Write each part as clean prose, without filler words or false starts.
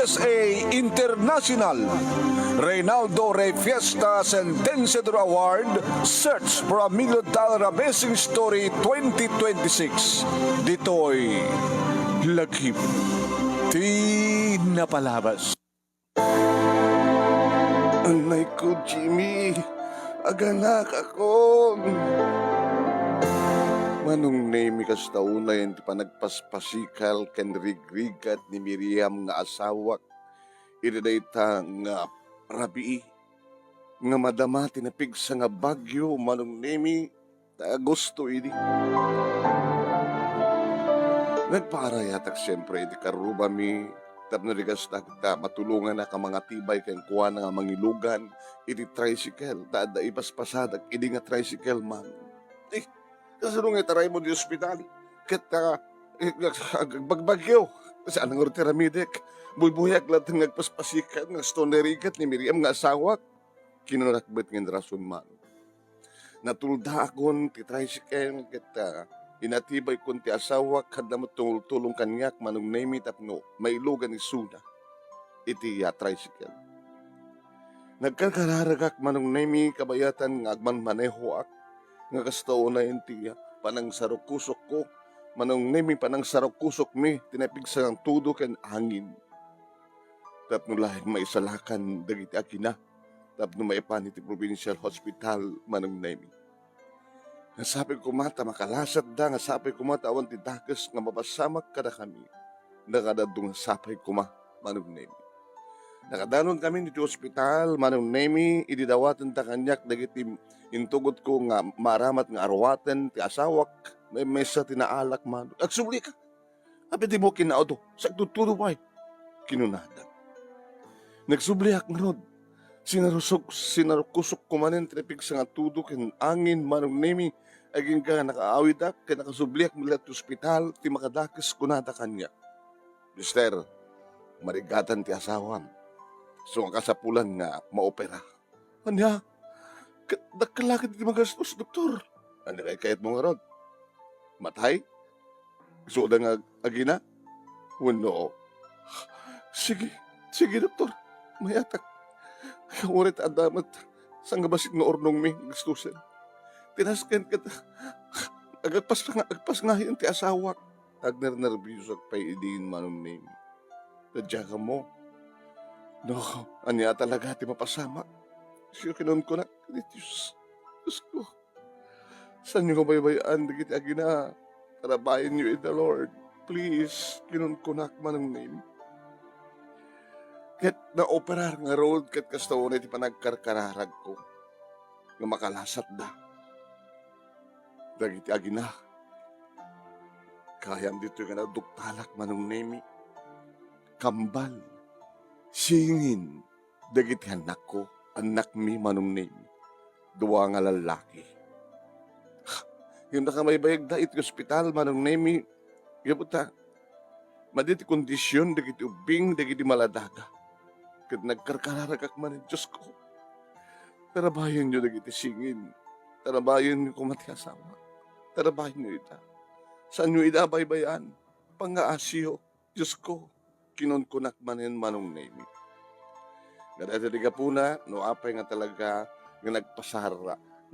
USA International Reynaldo Rey Fiesta Sentenciador Award Search for a $1 Million Amazing Story 2026. Dito'y lagip di napalabas. Anay ko, Jimmy. Aganak ako. Manong name kas tauna yan ti panagpaspasikal ken rigrigat ni Miriam nga asawak. Idadayta nga rabii. Nga madama tinapigsa nga bagyo manong name Agosto ini. Nagparayatak siyempre iti karuba mi. Tapno rigas ta matulungan na ka mga tibay kayong kuha na nga mangilugan. Iti tricycle. Tada ipaspasadak. Idi nga tricycle man. Kasunong itaray mo di ospital. Kita bagbagyo. Saan ang orteramidek? Buybuyak lahat ng nagpaspasikat ng stonerikat ni Miriam nga asawak. Kinunakbet ng rason man. Natulda akon ti tricycle kita. Inatibay kon ti asawak kada mo tulong kanyak manong name tapno mailugan ni Suna. Iti tricycle. Nagkakararagak manong name kabayatan nga agman maneho ak. Nga kasto na inti panang sarukusok ko. Manong name panang sarukusok mi tinapig sa ng tudo ken hangin. Tapno lahing maisalakan dagiti akina. Tapno maipan iti provincial hospital manong name. Nga sabi ko mata makalasat da, nga sabi ko mata awan ti dakes nga mapasamak kada kami. Nakadadong sapay ko manong name. Nakadanon kami dito ospital, manong name, ididawatan ta kanyak dagiti intugot ko nga maramat nga arwatan ti asawak, may mesa tinaalak man. Agsubli ka. Abi di mo kinaudo, sagtuturo bay. Kinunadang. Nagsubliak nga rod. Sinarukusok ko manin tripig sa nga tudok ang angin manong nemi aging ka nakaawid ak kaya nakasubliak mula sa ospital ti makadakis kunata kanya. Mister, marigatan ti asawam. So ang kasapulan nga maopera. Anya, nagkalakit ti magastos, doktor. Ano kay kayat mo nga rod? Matay? So da nga agina? Wano. Sige doktor. Mayatak. Urit adamat sa nga basik nga ornong mi gustusin. Tinasken ka agpas nga yun ti asawak. Agner-nervyos ak paidiin manong name. Tadya ka mo. No, anya talaga ti mapasama. Siya kinon ko na, Diyos ko. Saan nyo kabaybayaan dagiti agina? Tarabayan nyo in the Lord. Please, kinon ko na manong name. Ket na-operar nga road ket kastaw iti panagkarkararag ko. Nga makalasat da. Dagiti agina. Kayam dito nga naduktalak manong nemi. Kambal. Singin. Dagiti anak ko. Anak mi manong nemi. Dua nga lalaki. Yung nakamaybayag da iti ospital manong nemi. Yabuta. Maditi kondisyon dagiti ubing dagiti maladaga. Kat nagkarkararagak man Diyos ko. Tarabayan nyo dagiti singin. Tarabayan nyo kumati asawa. Tarabayan nyo ita. Saan nyo idabaybayan? Pangaasyo. Diyos ko. Kinonkunak manin manong name. Gadati ka po na, no apay nga talaga nga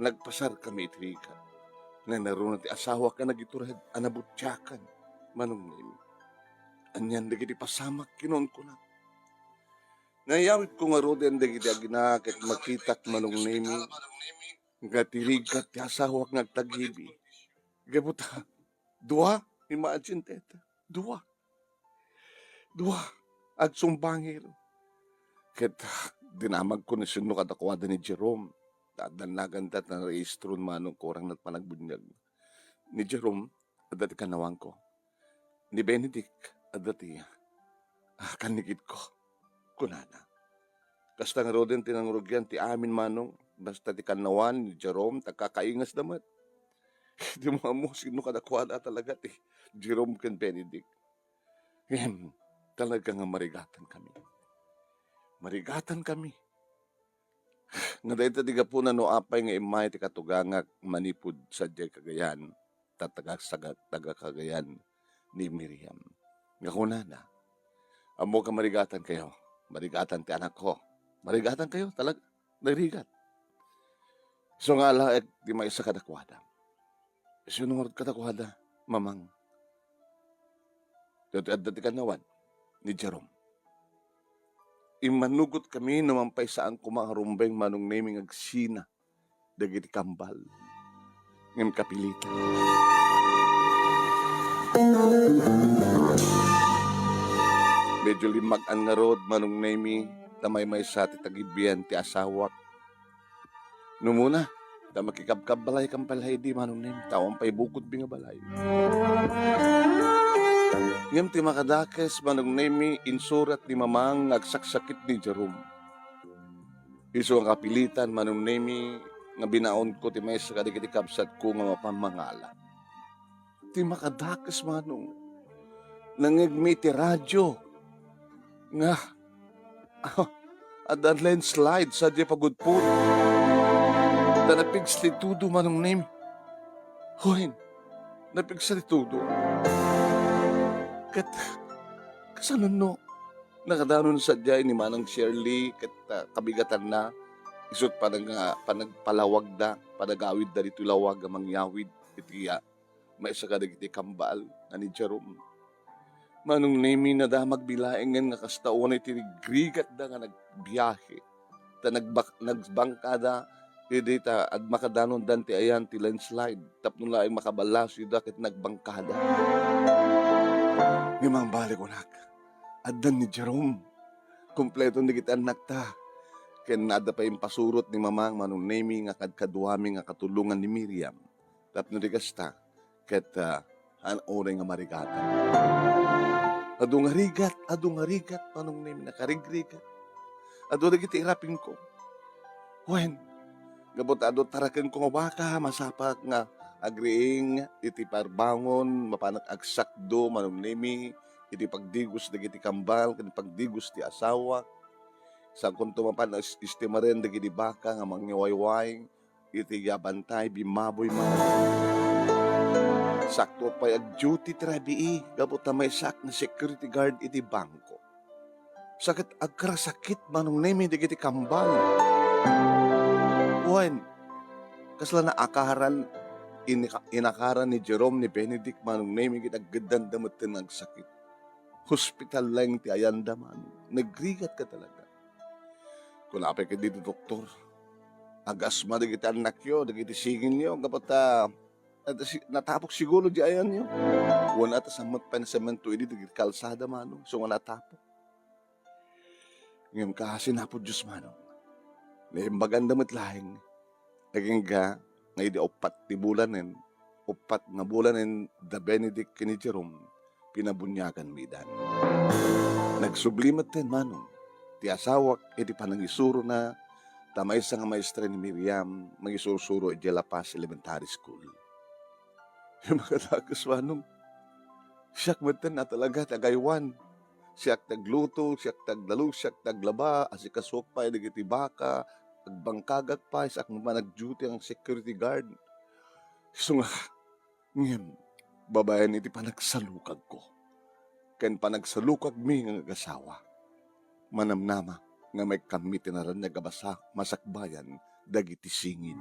nagpasar kami itrika. Nga naroon ti asawa ka nagiturad, anabutyakan manong name. Anyan dagiti pasamak kinonkunak. Ngayawit ko nga roden dagiti agina ket makitak manong nemi nga tirigat ti asawak nagtagibi. Gabuta, dua, imagine teta, dua. Agsumbangir. Ket dinamag ko na sino kadakwada ni Jerome. Dadanagan dat na reistron manong korang nat panagbunyag. Ni Jerome, adati kanawang ko. Ni Benedict, adati kanigit ko. Kunana. Kasta nga roden tinangrugyan ti amin manong basta ti kanawan ni Jerome tagkakaingas damat. Di mo amo sino kadakwada talaga ti Jerome ken Benedict. Talaga nga marigatan kami. Marigatan kami. Nga dahil tadiga po na no apay nga imay ti katugangak manipud sa Jay Cagayan taga Cagayan ni Miriam. Nga kunana Amo ka marigatan kayo. Marigatan ti anak ko. Marigatan kayo talaga. Narigat. So nga ala, di may isa kadakwada. Sinunod kadakwada, mamang. Dati kanawan ni Jerome. Imanugot kami namampay saan kumaharumbeng manong naming agsina. Dagiti kambal. Ngam kapilitan. Medyo limag ang narod manong nami tamay may sa titagibian ti asawak. Numuna, ta makikabkab balay kang palay di manong nami tawang pay bukod binga balay. Ngam ti makadakes manong nami insurat ni mamang agsaksakit ni Jerome. Iso ang kapilitan manong nami nga binaon ko ti may sa kadigiti kabsat ko nga mapamangala. Ti makadakes manong nangigmi ti radyo nga at ang landslide sa di pagudpod na napigslitudo manong name. Hoy, napigslitudo. Kasanon no, nakadanon sa dyan ni Manang Shirley kat kabigatan na isot panagpalawag da, panagawid da dito lawag ang mangyawid itiya may isa kadagiti kambal na ni Jerome. Manong nami na da magbilaengan nga kastaon ay tinigrigat da nga nagbiyahe. Ta nagbangkada dita at makadanon dan ti ayan ti landslide. Tapno laing makabalas da ket nagbangkada. Ngimang balik unak. Addan ni Jerome. Kompleto ni kita anak ta. Ken nada pa yung pasurot ni mamang manong nami nga kadkaduami nga katulungan ni Miriam. Tapno di kasta ket an oray nga marigatan. Adong harigat, panong name nakarigrigat. Ado dagiti irapin ko. Wen, gabot ado taraken ko nga waka, masapak nga agriing, iti parbangon, mapanak agsakdo, manong nemi, iti pagdigos dagiti kambal, iti pagdigos ti asawa. Sa kung tumapan, istimaren dagiti baka nga mangyawayway, iti yabantay, bimaboy mga. Sakto pa ag-duty trabii, gabot na may sak na security guard iti bangko. Sakit agkarasakit manong nemi digiti kambal. Uwan, kasla na akaran, inakaran ni Jerome ni Benedict manong nemi gitaggadan damutin ng sakit. Hospital lang ti ayanda man. Nagrigat ka talaga. Kung napay ka dito doktor, agasma digiti anak yo, digiti sigin yo, gabot natapok siguro di ayan nyo. Wala ta sa pensamento ini di kalsada mano. So nga natapok. Ngayon kasi na po Diyos mano. Ngayon maganda matlaing. Naging nga di upat di bulanin. Upat nga bulanin da Benedict ni Jerome. Pinabunyagan midan. Nagsublimat din mano. Ti asawak iti panangisuro na tamay sa nga maestra ni Miriam mangisusuro iti La Paz Elementary School. Yung mga tagas manong, siyak matan na talaga tagaywan. Siyak tagluto, siyak tagdalo, siyak taglaba, asikasok pa, nagiti baka, agbangkagag pa, siyak manag-duty ang security guard. So nga, ngayon, babayan iti panagsalukag ko. Ken panagsalukag mi nga agasawa. Manamnama nga may kami tinaran nagabasa masakbayan dagiti singin.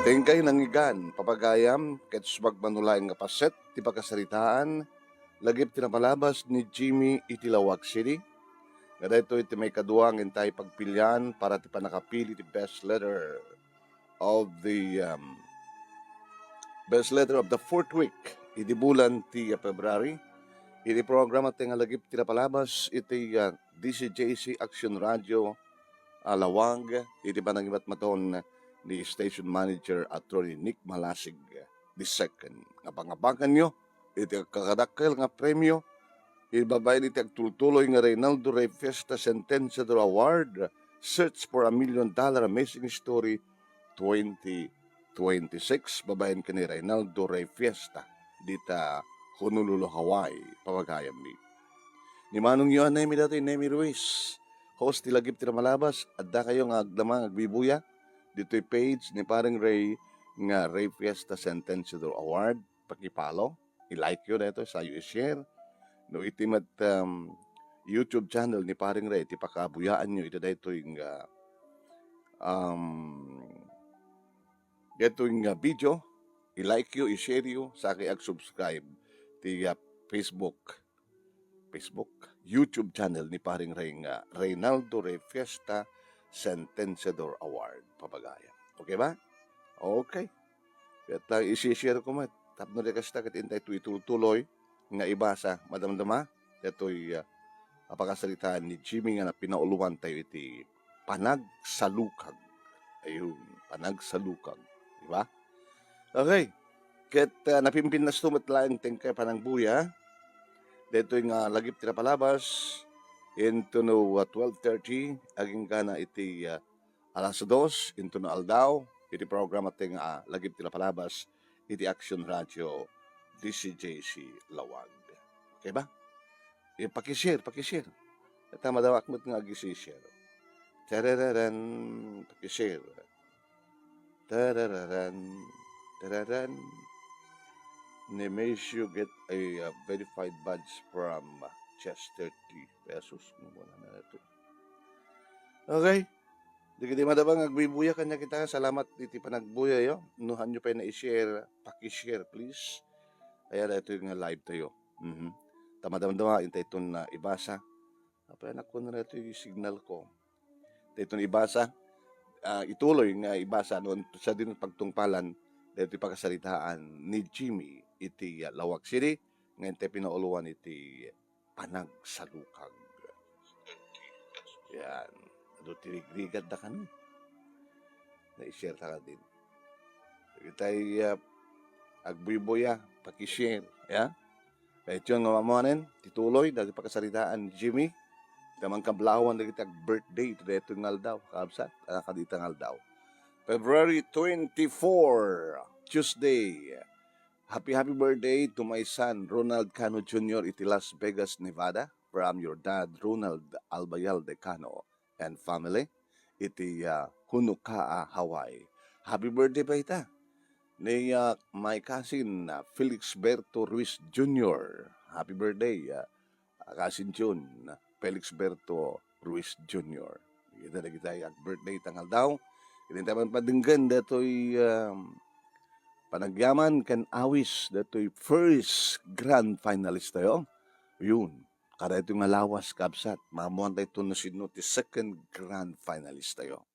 Tengkay nangigan, papagayam, ket subagmanulaing nga paset, ti pagkasaritaan, lagip tinapalabas ni Jimmy Itilawag City. Nga ito iti may kaduang intay pagpilyan para ti panakapili ti best letter of the fourth week. Iti bulan ti February. Iti programa ti nga lagip tinapalabas iti DCJC Action Radio Lawag. Iti panangibat maton ni Station Manager Attorney Nick Malasig II. Napangabangan nyo, iti kakadakkel nga premyo, ibabayin iti agtultuloy nga Reynaldo Rey Fiesta Sentenciador Award, Search for $1 Million Amazing Story 2026. Babayin ka ni Reynaldo Rey Fiesta, dita Honolulu, Hawaii, pamagayam ni. Ni Manong yun na imi dati, Nemi Ruiz, host tilagip tinamalabas, at da kayo nga agdamang agbibuya, dito'y page ni parang Ray nga Ray Fiesta Sentenciador Award. Pakipalo, i-like yun ito, sa i-share. No, itimat YouTube channel ni Paring Ray, iti pakabuyaan nyo, ito dito yung video, i-like you, i-share you, sa akin ag-subscribe ti Facebook, YouTube channel ni Paring Ray nga Reynaldo Ray Fiesta Sentenciador Award. Papagaya. Okay ba? Okay. Kaya i-share ko mat. Tapno rin kasi takit intay ito itutuloy nga ibasa. Madamdama, ito'y apakasalitaan ni Jimmy nga na pinauluan tayo iti panagsalukag. Ayun, panagsalukag. Diba? Okay. Kaya napimpin na sumat lang tingkay panangbuya. Dito yung lagip tira palabas. Into no 12:30. Aging ka na iti alas 2. Into no aldaw. Iti program at yung lagip tira palabas. Iti Action Radio DCJC Lawag. Okay ba? Pakishare. Tama daw akmat nga agi-share. Tarararan, pakishare. Tararan. Make you get a verified badge from just 30 pesos. Muna na ito. Okay. Di madabang agbibuya kanya kita. Salamat diti panagbuya yo. Nuhan nyo pa na i-share. Pakishare please. Ayan, ito yung live tayo. Tama-dama, intay ito na ibasa. Ayan ako na ito yung signal ko. Ito na ibasa. Ituloy nga ibasa noon sa din pagtungpalan dito pagkasalitaan ni Jimmy iti Lawag City. Ngayon tayo pinauluan iti panagsalukag. Yan. Tinigrigad na ka nun. Na-share ta ka din. Sige tayo agbuy-buya, pakishare. Yeah? Kahit yun nga mamuanin, tituloy, dahil pagkasalitaan ni Jimmy, damang kablawan na kita birthday, ito dito ng aldaw, kaabsat, kadita ng aldaw. February 24, Tuesday. Happy birthday to my son, Ronald Cano Jr., iti Las Vegas, Nevada, from your dad, Ronald Albayalde Cano, and family, iti Hunukaa, Hawaii. Happy birthday pa ita. Ni my cousin, Felix Berto Ruiz Jr. Happy birthday, cousin June, Felix Berto Ruiz Jr. Kita na kita yung birthday tangal daw. Kita naman padinggan, dato'y panagyaman kan awis, dato'y first grand finalist tayo. Yun. Kada ito nga lawas kabsat, mamuan tayo ito na sinuti second grand finalist tayo.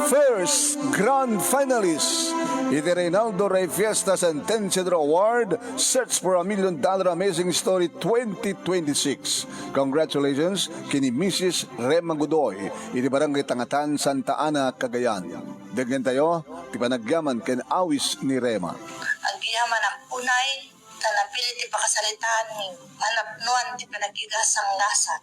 First Grand Finalist, iti Reynaldo Ray Fiesta Sentenciador Award, Search for $1 Million Amazing Story 2026. Congratulations kini Mrs. Rema Godoy, iti Barangay Tangatan, Santa Ana, Cagayan. Dagyan tayo, ti panagyaman ken awis ni Rema. Ang giyaman ang unay, tanapili ti pakasalitaan ni anapnuan ti panagigasang lasat.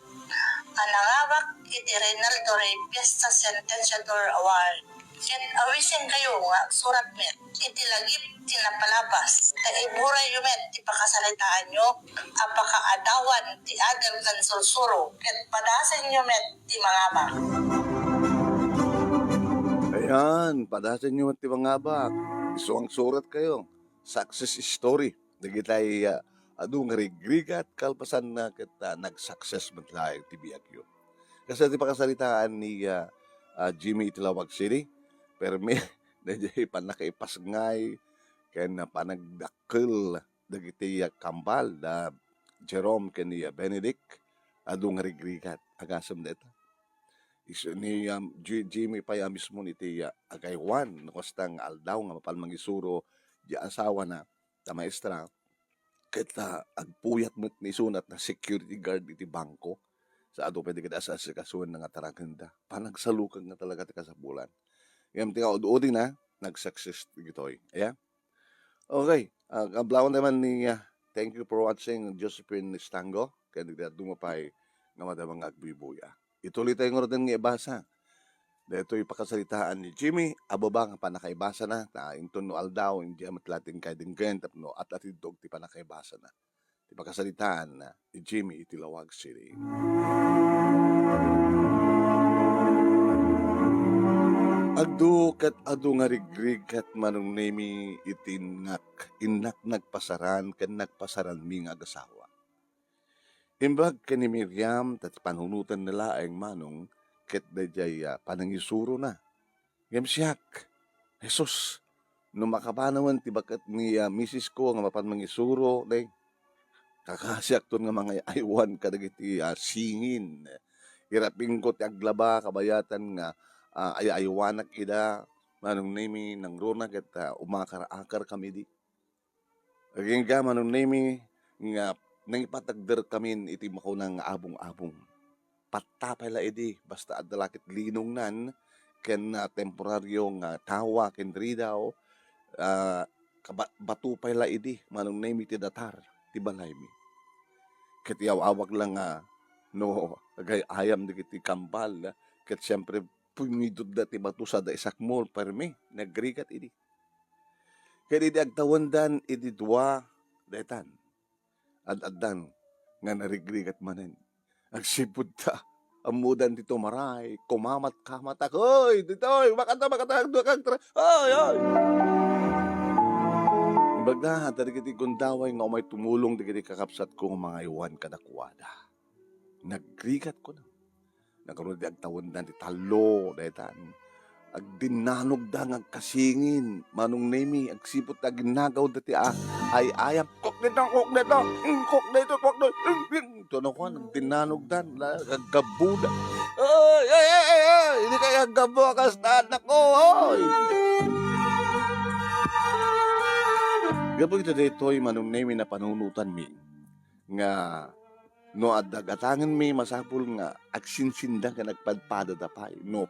Ang nangawak iti Reynaldo Ray Fiesta Sentenciador Award. Ket awisin kayo nga surat met, iti lagip ti napalabas. Iburay yu met ti pakasalitaan nyo, apakaadawan ti adal kan sursuro, ket padasan nyo met ti mangabak. Ayan, padasan nyo at tibangabak. Gusto ang surat kayo. Success story. Nagitay adung rigrigat kalpasan na kita nag-success man tayo tibiyag yun. Kasi di pakasalitaan ni Jimmy Itilawag City, pero may nadya panakaipas ngay kaya na panagdakil dagiti kambal na Jerome kaniya Benedict adung rigrigat agasam deta. Iso ni Jimmy pa mismo ni tiya agay Juan nakostang aldaw nga mapalmang isuro di asawa na ta maestra kita agpuyat mo ni sunat na security guard iti bangko sa ato pwede kita sa kasuan nga taraganda panagsalukag na talaga ti kasabulan ngam tinga ududi na nag-success gitoy yeah okay kablawan naman ni thank you for watching Josephine Stango kaya nagda dumapay nga madamang agbibuya ituloy tayo nga rin nga ibasa dito yung pakasalitaan ni Jimmy, ababa nga panakaibasa na, inton no aldaw, hindi amat lating kay dinggan, tapno at atidog ti panakaibasa na. Ti pakasalitaan na ni Jimmy Itilawag City. Adu kat adu nga rigrig kat manong nemi itinngak inak nagpasaran ken nagpasaran mi nga agasawa. Imbag ken ni Miriam tat panunutan nila ang manong ket dayjay panangisuro na. Ngem siyak, Jesus, no makabanawan ti bakat ni misis ko nga mapan mangisuro day kakasyak ton nga mga aywan kadagiti singin. Iraping ko ti aglaba kabayatan nga aywanak ida manong nemi nang runa ket umakar-akar kami di. Aging ka manong nemi nga nang ipatagder kami iti makaw ng abong-abong. Patapay la idi basta adalakit linong nan ken temporaryo nga tawa ken ridaw batupay la idi manong nemi ti datar ti balay mi. Ket awag lang no agay ayam digiti kambal ket siyempre pumidod da ti batu sa da isakmol permi nagrigat idi. Ket idi agtawendan idi dua detan ad-addan nga narigrigat manen. Agsipud ta amudan dito maray kumamat kamat hoy ditoy makata dua kag ay ay. Bagda dagiti gundaway nga umay tumulong digiti kakapsat ko nga mga iwan kadakwada. Nagrigat ko na. Nagkaroon di agtawendan ti talo detan. Agdinanog da nga kasingin manong nemi agsipot na ginagaw dati ay ayam kok dito kok dito no ko nagdinanog dan aggabuda ay hindi kaya gabo kas anak ko oy gabo ito dito manong nemi na panunutan mi nga no adagatangan mi masapul nga agsinsinda nga nagpadpada da pay no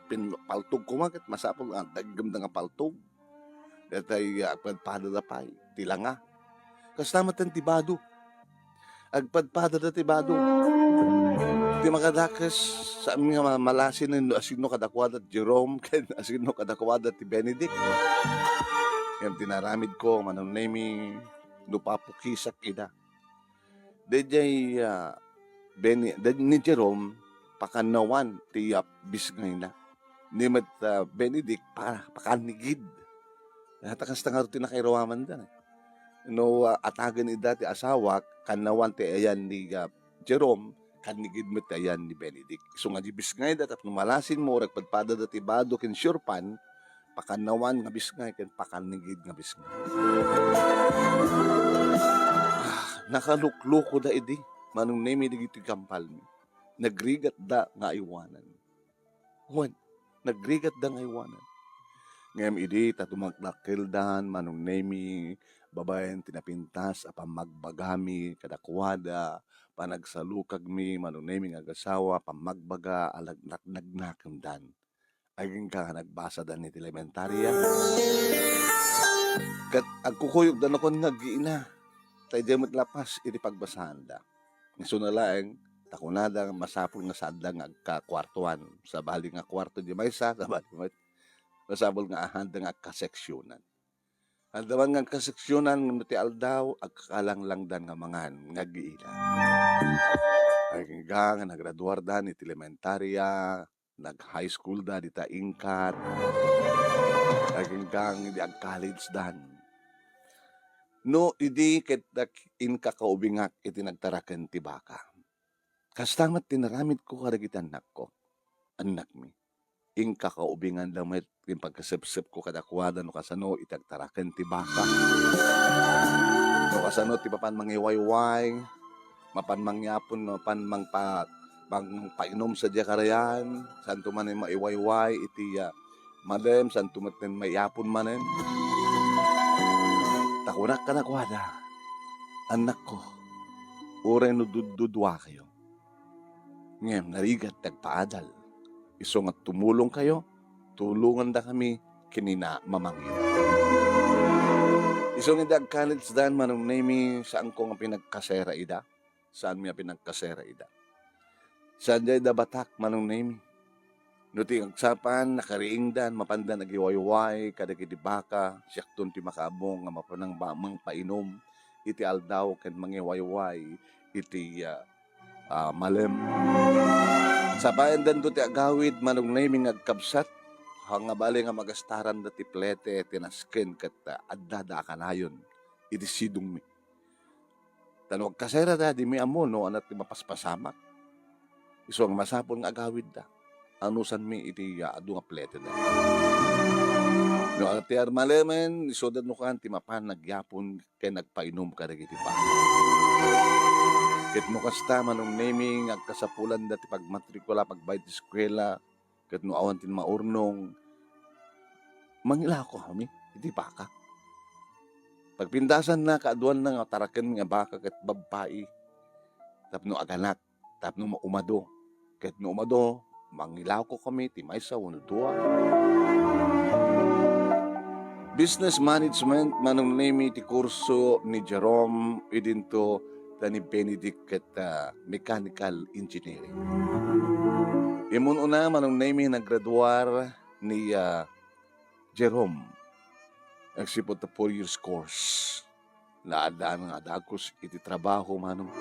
paltog kumagat masapul nga daggam nga paltog datay agpadpada da pay tilanga kastamatan tibado agpadpada da tibado di makadakas sa aming nga malasin ng asino kadakwada Jerome ken asino kadakwada ti Benedict yung tinaramid ko manong nemi no papukisak ida dejay ni Jerome pakanawan ti bisngay na ni met Benedict pakanigid natakas na nga na kay Rawaman dan no atagan ida ti asawa kanawan ti ayan ni Jerome kanigid met ayan ni Benedict so nga di bisngay da tapno malasin mo ragpadpada da ti bado ken surpan pakanawan nga bisngay ken pakanigid nga bisngay nakalukluko da idi manong nemi digiti kampal mi. Nagrigat da nga iwanan. Juan, nagrigat da nga iwanan. Ngayam idi tatumagdakil dan manong nemi babayan tinapintas apang magbagami kadakwada panagsalukag mi manong nemi nga agasawa pamagbaga alagnagnakam dan. Aging ka nagbasa dan iti elementarya. Kat agkukuyog dan ako nga giina. Tay demot lapas iti pagbasahan da. Iso na laeng takunada masapul nga sadda nga agkakwartuan sa bali nga kwarto di maysa sa bali masapul nga ahanda nga kaseksyonan. Andaman nga kaseksyonan nga ti aldaw agkakalanglang dan nga mangan nga giila. Ay nga nagraduar dan iti elementarya, nag-high school da di ta ingkat. Ay nga di ag-college dan. No, idi ket inka kaubingak iti nagtaraken ti baka. Kastamat tinaramid ko kadagiti anak ko. Anak mi. Inka kaubingan lang met yung pagkasepsep ko kadakwada no kasano itagtaraken ti baka. No kasano ti papan mangiwayway, mapan mangyapon, mapan painom sa diakarayan, santo man yung maiwayway iti madem, santo maten mayapon manen. Takunak ka na kwada, anak ko, uray no dududwa kayo. Ngayon, narigat tagpaadal. Iso nga tumulong kayo, tulungan da kami kinina mamangin. Iso nga dag-college dan manong nemi saan ko nga pinagkasera ida? Saan miya pinagkasera ida? Saan jay da batak manong nemi? Nuti agsapan, nakariing dan, mapandan nagiwayway, kadagiti baka, siyakton ti makabong, nga mapanang bamang painom, iti aldaw, ken mangiwayway, iti malem. Sa bayan dan do ti agawid, manong naming agkabsat, nga bali nga magastaran da tiplete tinasken ket adda ka nayon iti sidong mi. Tanong kasera da di mi amo no anat ti mapaspasamak. Isu ang masapon nga agawid da. Anusan mi iti adu nga plete da. No ti armalemen isodad no kan ti mapan nagyapon kay nagpainom ka dagiti pa. Ket no kasta manong naming agkasapulan da ti pagmatrikula pagbayad ti eskwela ket no awan tin maurnong mangila ko kami iti baka. Pagpindasan na kaaduan na nga taraken nga baka ket babbai tapno aganak tapno maumado ket no umado mangilaw ko kami ti maysa wenno dua. Business management manong name ti kurso ni Jerome idinto ni Benedict ket mechanical engineering. Imun una manong name naggraduar ni Jerome nagsipot na 4 years course. Naadaan nga adagos iti trabaho manong.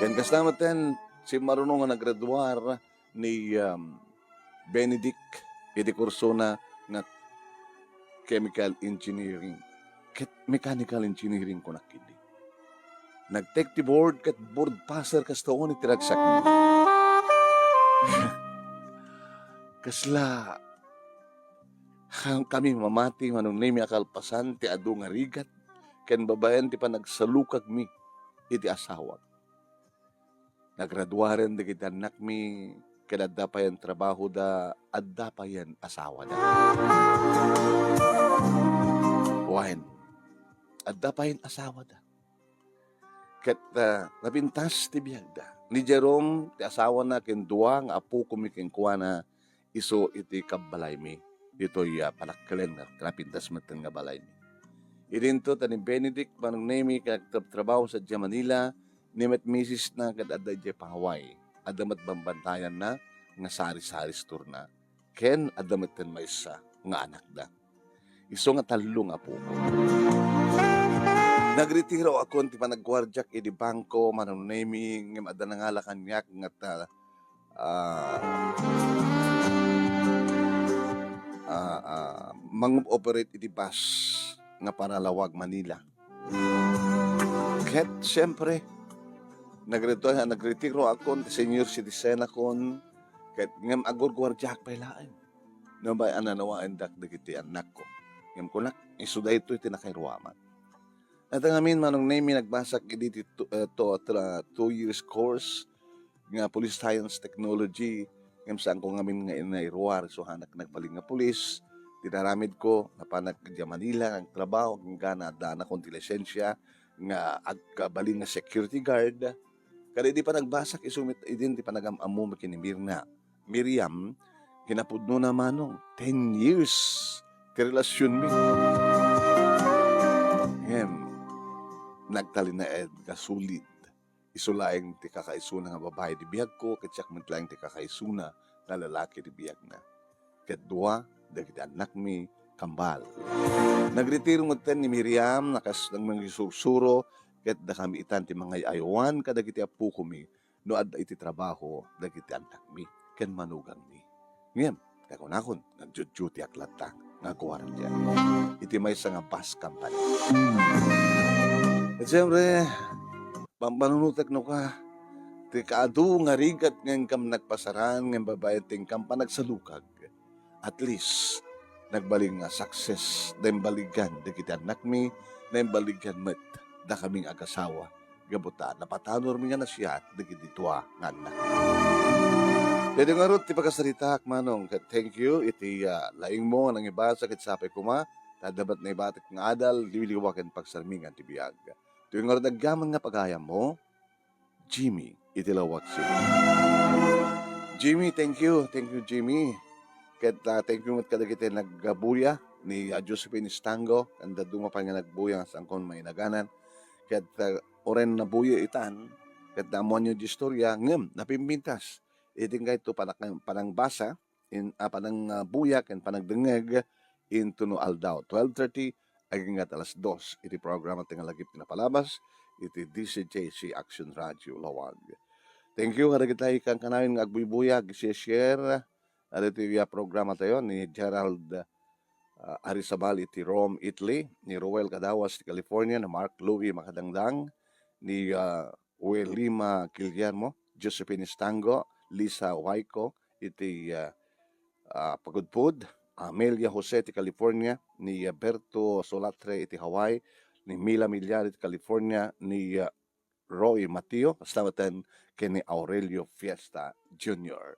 Yan kasamaten si marunong nga naggraduar ni Benedict iti kurso na nga chemical engineering. Ket mechanical engineering ko nakidi. Nag-take ti board ket board passer kastoon iti ragsak. Kasla kami mamati manong name akalpasan ti adu nga rigat ken babayan ti panagsalukag mi iti asawa. Nagraduaren dagiti anak mi ken adda pa yan trabaho da adda pa yan asawa da. Wen adda pa yan asawa da. Ket napintas ti biyag da. Ni Jerome ti asawa na ken duwa nga apo kumiking kuana iso iti kabalay mi. Ito'y panakkaleng na napintas matan nga balay mi. Idinto tani Benedict manong name kagtrabaho sa Manila ni met misis na kad adda di pangaway. Adamat bambantayan na nga sari-sari store na. Ken adamat ten maysa nga anak da. Iso nga talong apo ko. Nagretiro ako ti panagwardyak iti bangko manong name nga adda nga kanyak nga mang-operate iti bus nga Panalawag, Manila. Ket siyempre, nagretiro ako ti senior citizen akon ket ngem agor gwardiyak pailaan. No ba ananawaan dak dagiti anak ko. Ngem kunak isuday ito iti nakairuaman. At ang amin manong name nagbasak iti 2 years course nga Police Science Technology ngem saan ko ngamin nga inairuar so hanak nagpaling nga pulis. Tinaramid ko na panag di Manila ang trabaho ng gana dana kong lisensya nga agkabaling nga security guard. Kada di pa nagbasak isumit idin di pa nagamamu makini Miriam kinapudno na manong 10 years ti relasyon mi. Nagtalin na kasulid. Isulaing ti kakaisuna nga babae di biyag ko ketsak mentlaing ti kakaisuna na lalaki di biyag na. Ket dua dagiti anak mi kambal. Nagretiro mo ten ni Miriam nakas ng mga sursuro ket da kami itan ti mga ayawan kadagiti apu ko mi no adda iti trabaho dagiti anak mi ken manugang mi. Ngem kakunakon nagjujuti aklata nga kuwaran diyan. Iti may nga bus company. At siyempre, pampanunutek no ka, ti kaadu nga rigat ngayon kam nagpasaran, ngayon babae ting kam panagsalukag. At least, nagbaling nga success, dahil baligan, di kita anak mi, dahil baligan met, da kaming agasawa. Gabuta, napatanor mi nga na siya, di kititwa nga anak. Dito nga rin, ti pagkasarita, manong, thank you, iti laing mo, nang ibasa, kitsapay kuma, tadabat na ibatik nga adal, liwiliwakan pagsarmingan ti biyag. Tuwing nga naggaman nga pagayam mo, Jimmy, itilawat siya. Jimmy, thank you. Thank you, Jimmy. Thank you mat kadagiti naggabuya ni Josephine Estango. Kanda dunga pa nga nagbuya sa angkon may naganan. Oren na buya itan. Namuan yung istorya. Ngem, napimbintas. Iting ka ito panang basa, panang buyak, and panang dengeg, into no aldaw. 12:30, aging at 2:00 iti programa tinga lagip pinapalabas iti DCJC Action Radio Lawag. Thank you kada kita ikang kanawin nga agbuybuya share At ito yung programa tayo ni Gerald Arizabal iti Rome, Italy, ni Roel Cadawas ti California, ni Mark Louie Makadangdang, ni Lima Guillermo, Josephine Estango, Lisa Waiko iti Pagudpud, Amelia Jose ti California, ni Berto Solatre iti Hawaii, ni Mila Millar iti California, ni Roy Mateo, kastamatan kini Aurelio Fiesta Jr.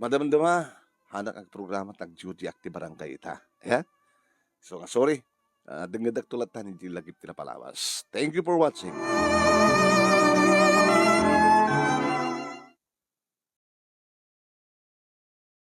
Madamdama, hanak ang programa tag Judy Acti Barangay ita. Yeah? So, sorry. Dengadak tulad tani di lagip tinapalawas. Thank you for watching.